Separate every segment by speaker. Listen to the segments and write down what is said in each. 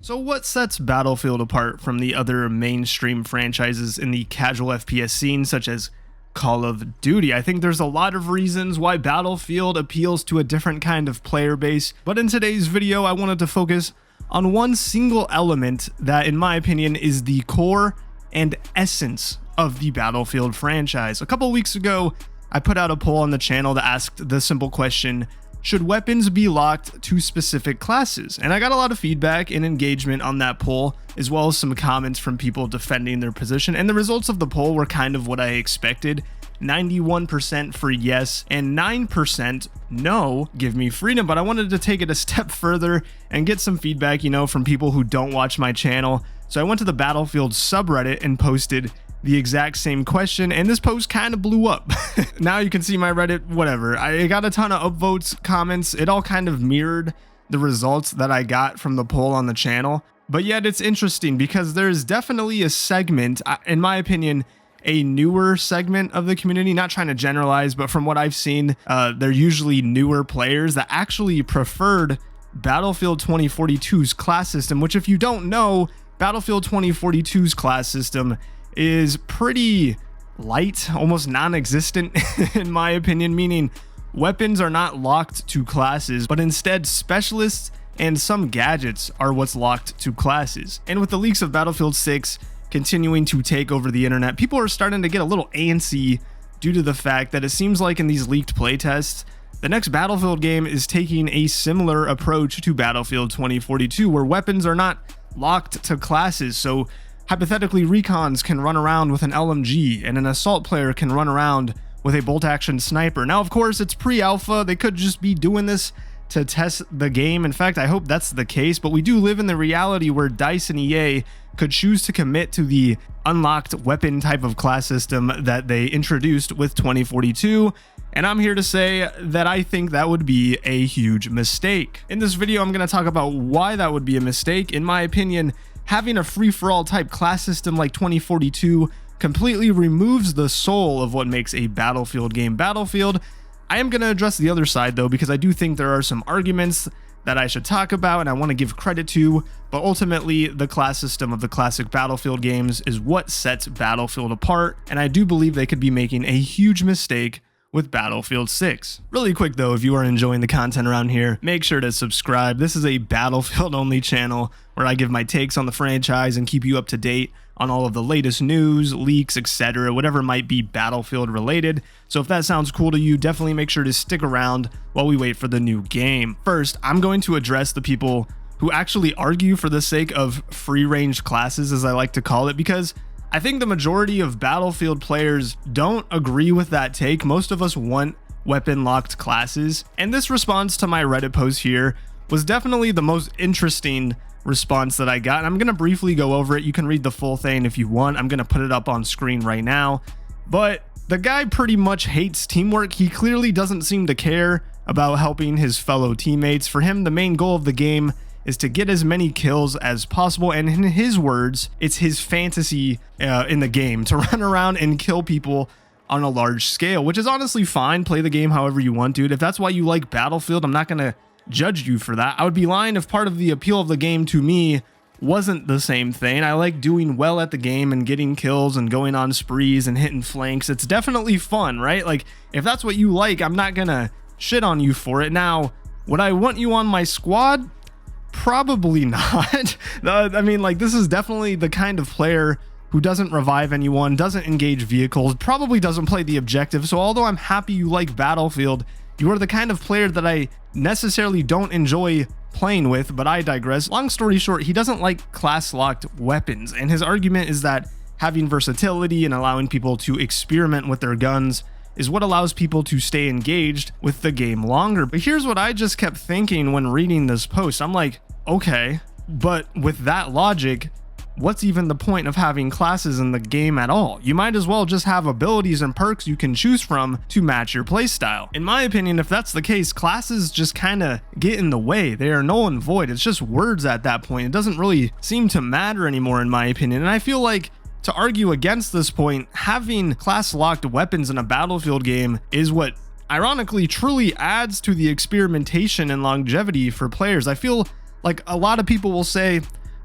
Speaker 1: So what sets Battlefield apart from the other mainstream franchises in the casual FPS scene, such as Call of Duty? I think there's a lot of reasons why Battlefield appeals to a different kind of player base, but in today's video I wanted to focus on one single element that, in my opinion, is the core and essence of the Battlefield franchise. A couple weeks ago, I put out a poll on the channel that asked the simple question, should weapons be locked to specific classes? And I got a lot of feedback and engagement on that poll, as well as some comments from people defending their position. And the results of the poll were kind of what I expected. 91% for yes and 9% no, give me freedom. But I wanted to take it a step further and get some feedback, from people who don't watch my channel. So I went to the Battlefield subreddit and posted the exact same question, and this post kind of blew up. Now you can see my Reddit, whatever. I got a ton of upvotes, comments. It all kind of mirrored the results that I got from the poll on the channel. But yet it's interesting because there's definitely a segment, in my opinion, a newer segment of the community, not trying to generalize, but from what I've seen, they're usually newer players that actually preferred Battlefield 2042's class system, which, if you don't know, Battlefield 2042's class system is pretty light, almost non-existent in my opinion, meaning weapons are not locked to classes, but instead specialists and some gadgets are what's locked to classes. And with the leaks of Battlefield 6 continuing to take over the internet, people are starting to get a little antsy due to the fact that it seems like in these leaked playtests, the next Battlefield game is taking a similar approach to Battlefield 2042, where weapons are not locked to classes. So hypothetically, recons can run around with an LMG and an assault player can run around with a bolt action sniper. Now, of course, it's pre-alpha. They could just be doing this to test the game. In fact, I hope that's the case, but we do live in the reality where DICE and EA could choose to commit to the unlocked weapon type of class system that they introduced with 2042. And I'm here to say that I think that would be a huge mistake. In this video, I'm going to talk about why that would be a mistake. In my opinion, having a free-for-all type class system like 2042 completely removes the soul of what makes a Battlefield game Battlefield. I am going to address the other side though, because I do think there are some arguments that I should talk about and I want to give credit to, but ultimately the class system of the classic Battlefield games is what sets Battlefield apart, and I do believe they could be making a huge mistake with Battlefield 6. Really quick though, if you are enjoying the content around here, make sure to subscribe. This is a Battlefield only channel where I give my takes on the franchise and keep you up to date on all of the latest news, leaks, etc., whatever might be Battlefield related. So if that sounds cool to you, definitely make sure to stick around while we wait for the new game. First, I'm going to address the people who actually argue for the sake of free-range classes, as I like to call it, because I think the majority of Battlefield players don't agree with that take. Most of us want weapon locked classes, and this response to my Reddit post here was definitely the most interesting response that I got, and I'm going to briefly go over it. You can read the full thing if you want. I'm going to put it up on screen right now, but the guy pretty much hates teamwork. He clearly doesn't seem to care about helping his fellow teammates. For him, the main goal of the game is to get as many kills as possible, and in his words, it's his fantasy in the game to run around and kill people on a large scale, which is honestly fine. Play the game however you want, dude. If that's why you like Battlefield, I'm not gonna judge you for that. I would be lying if part of the appeal of the game to me wasn't the same thing. I like doing well at the game and getting kills and going on sprees and hitting flanks. It's definitely fun, right? Like, if that's what you like, I'm not gonna shit on you for it. Now, would I want you on my squad? Probably not. I mean, like, this is definitely the kind of player who doesn't revive anyone, doesn't engage vehicles, probably doesn't play the objective. So although I'm happy you like Battlefield, you are the kind of player that I necessarily don't enjoy playing with, but I digress. Long story short, he doesn't like class locked weapons, and his argument is that having versatility and allowing people to experiment with their guns is what allows people to stay engaged with the game longer. But here's what I just kept thinking when reading this post. I'm like, okay, but with that logic, what's even the point of having classes in the game at all? You might as well just have abilities and perks you can choose from to match your playstyle. In my opinion, if that's the case, classes just kind of get in the way. They are null and void. It's just words at that point. It doesn't really seem to matter anymore, in my opinion. And I feel like, to argue against this point, having class locked weapons in a Battlefield game is what ironically truly adds to the experimentation and longevity for players. I feel like a lot of people will say,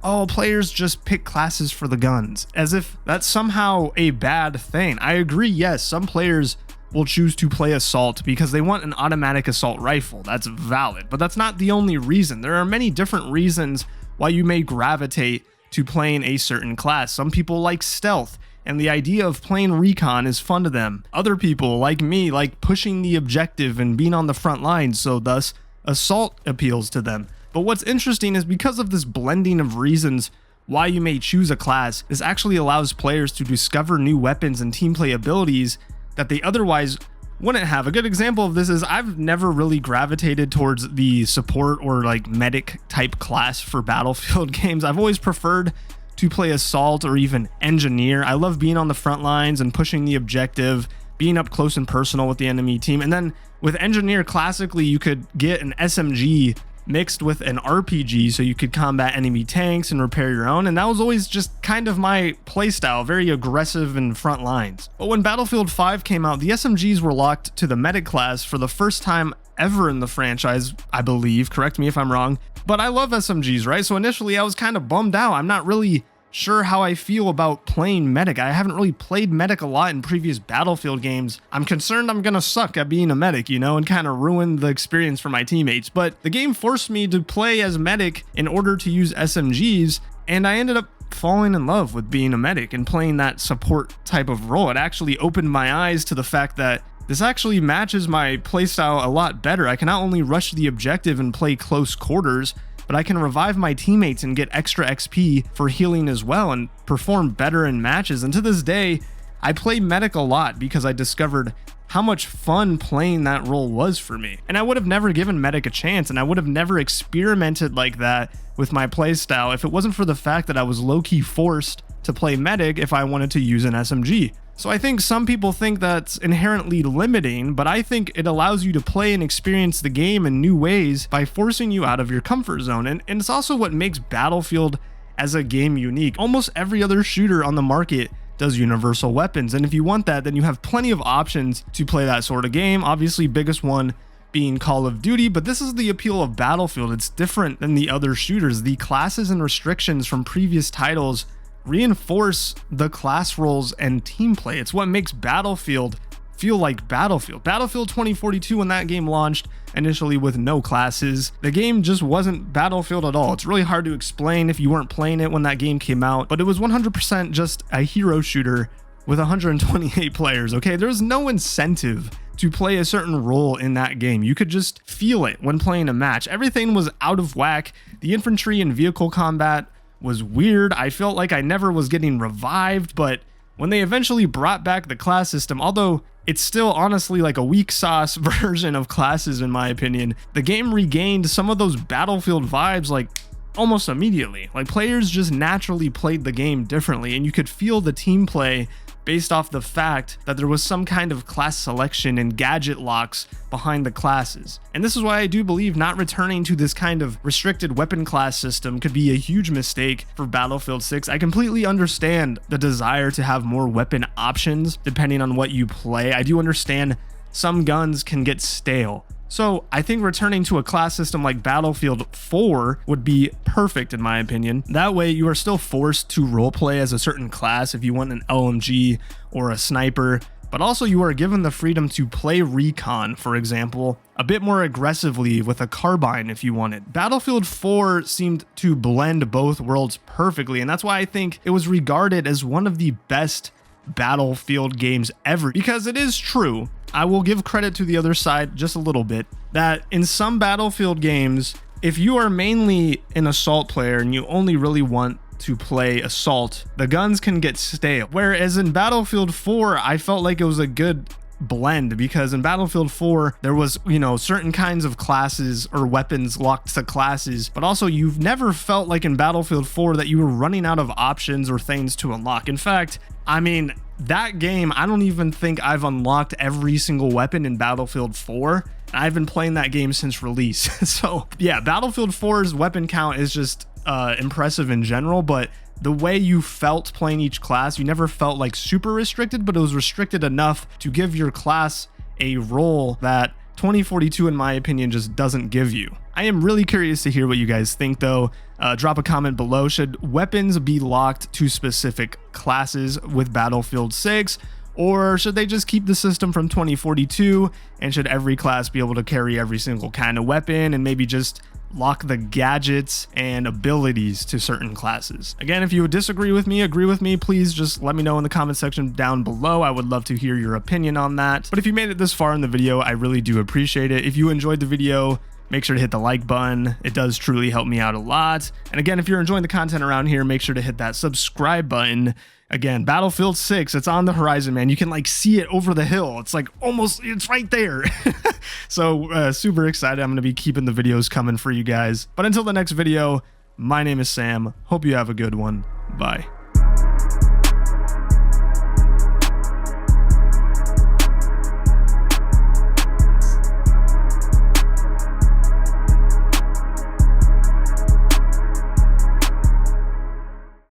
Speaker 1: oh, players just pick classes for the guns, as if that's somehow a bad thing. I agree, yes, some players will choose to play assault because they want an automatic assault rifle. That's valid, but that's not the only reason. There are many different reasons why you may gravitate to playing a certain class. Some people like stealth, and the idea of playing recon is fun to them. Other people, like me, like pushing the objective and being on the front lines, so thus assault appeals to them. But what's interesting is because of this blending of reasons why you may choose a class, this actually allows players to discover new weapons and team play abilities that they otherwise wouldn't have. A good example of this is I've never really gravitated towards the support or like medic type class for Battlefield games. I've always preferred to play assault or even engineer. I love being on the front lines and pushing the objective, being up close and personal with the enemy team. And then with engineer, classically, you could get an SMG mixed with an RPG so you could combat enemy tanks and repair your own, and that was always just kind of my playstyle, very aggressive and front lines. But when Battlefield 5 came out, the SMGs were locked to the medic class for the first time ever in the franchise, I believe, correct me if I'm wrong, but I love SMGs, right? So initially I was kind of bummed out. I'm not really sure how I feel about playing medic. I haven't really played medic a lot in previous Battlefield games. I'm concerned I'm gonna suck at being a medic, you know, and kind of ruin the experience for my teammates. But the game forced me to play as medic in order to use SMGs, and I ended up falling in love with being a medic and playing that support type of role. It actually opened my eyes to the fact that this actually matches my playstyle a lot better. I can not only rush the objective and play close quarters, but I can revive my teammates and get extra XP for healing as well and perform better in matches. And to this day, I play medic a lot because I discovered how much fun playing that role was for me. And I would have never given medic a chance, and I would have never experimented like that with my playstyle if it wasn't for the fact that I was low-key forced to play medic if I wanted to use an SMG. So I think some people think that's inherently limiting, but I think it allows you to play and experience the game in new ways by forcing you out of your comfort zone. And it's also what makes Battlefield as a game unique. Almost every other shooter on the market does universal weapons, and if you want that, then you have plenty of options to play that sort of game. Obviously, biggest one being Call of Duty, but this is the appeal of Battlefield. It's different than the other shooters. The classes and restrictions from previous titles reinforce the class roles and team play. It's what makes Battlefield feel like Battlefield. Battlefield 2042, when that game launched initially with no classes, the game just wasn't Battlefield at all. It's really hard to explain if you weren't playing it when that game came out, but it was 100% just a hero shooter with 128 players, okay? There's no incentive to play a certain role in that game. You could just feel it when playing a match. Everything was out of whack. The infantry and vehicle combat was weird. I felt like I never was getting revived, but when they eventually brought back the class system, although it's still honestly like a weak sauce version of classes in my opinion, the game regained some of those Battlefield vibes like almost immediately. Like players just naturally played the game differently, and you could feel the team play based off the fact that there was some kind of class selection and gadget locks behind the classes. And this is why I do believe not returning to this kind of restricted weapon class system could be a huge mistake for Battlefield 6. I completely understand the desire to have more weapon options depending on what you play. I do understand some guns can get stale. So I think returning to a class system like Battlefield 4 would be perfect in my opinion. That way you are still forced to roleplay as a certain class if you want an LMG or a sniper, but also you are given the freedom to play recon, for example, a bit more aggressively with a carbine if you wanted. Battlefield 4 seemed to blend both worlds perfectly, and that's why I think it was regarded as one of the best Battlefield games ever, because it is true, I will give credit to the other side just a little bit, that in some Battlefield games, if you are mainly an assault player and you only really want to play assault, the guns can get stale. Whereas in Battlefield 4, I felt like it was a good blend, because in Battlefield 4 there was, you know, certain kinds of classes or weapons locked to classes, but also you've never felt like in Battlefield 4 that you were running out of options or things to unlock. In fact, I mean, that game, I don't even think I've unlocked every single weapon in Battlefield 4. I've been playing that game since release. So yeah, Battlefield 4's weapon count is just impressive in general, but the way you felt playing each class, you never felt like super restricted, but it was restricted enough to give your class a role that 2042 in my opinion just doesn't give you. I am really curious to hear what you guys think though. Drop a comment below. Should weapons be locked to specific classes with Battlefield 6? Or should they just keep the system from 2042, and should every class be able to carry every single kind of weapon and maybe just lock the gadgets and abilities to certain classes? Again, if you would disagree with me, agree with me, please just let me know in the comment section down below. I would love to hear your opinion on that. But if you made it this far in the video, I really do appreciate it. If you enjoyed the video, make sure to hit the like button. It does truly help me out a lot. And again, if you're enjoying the content around here, make sure to hit that subscribe button. Again, Battlefield 6, it's on the horizon, man. You can like see it over the hill. It's like almost, it's right there. So super excited. I'm going to be keeping the videos coming for you guys. But until the next video, my name is Sam. Hope you have a good one. Bye.